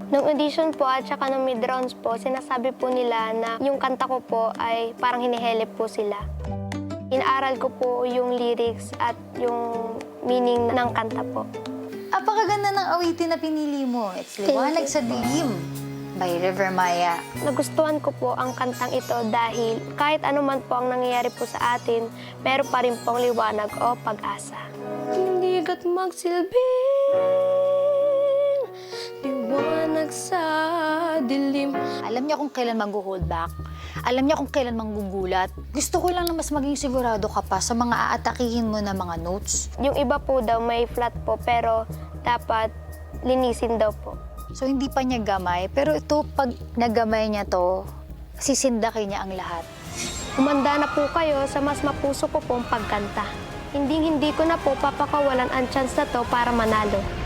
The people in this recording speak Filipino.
Nung audition po at saka nung mid-rounds po, sinasabi po nila na yung kanta ko po ay parang hinihelip po sila. Inaaral ko po yung lyrics at yung meaning ng kanta po. Apakaganda ng awitin na pinili mo. It's Liwanag sa Dilim by River Maya. Nagustuhan ko po ang kantang ito dahil kahit ano man po ang nangyayari po sa atin, meron pa rin pong liwanag o pag-asa. Hindi kat magsilbing liwanag sa dilim. Alam niya kung kailan mag-hold back. Alam niya kung kailan manggugulat. Gusto ko lang na mas maging sigurado ka pa sa mga aatakihin mo na mga notes. Yung iba po daw may flat po pero dapat linisin daw po. So, hindi pa niya gamay. Pero ito, pag nagamay niya to, sisindakin niya ang lahat. Humanda na po kayo sa mas mapuso ko pong pagkanta. Hindi ko na po papakawalan ang chance na to para manalo.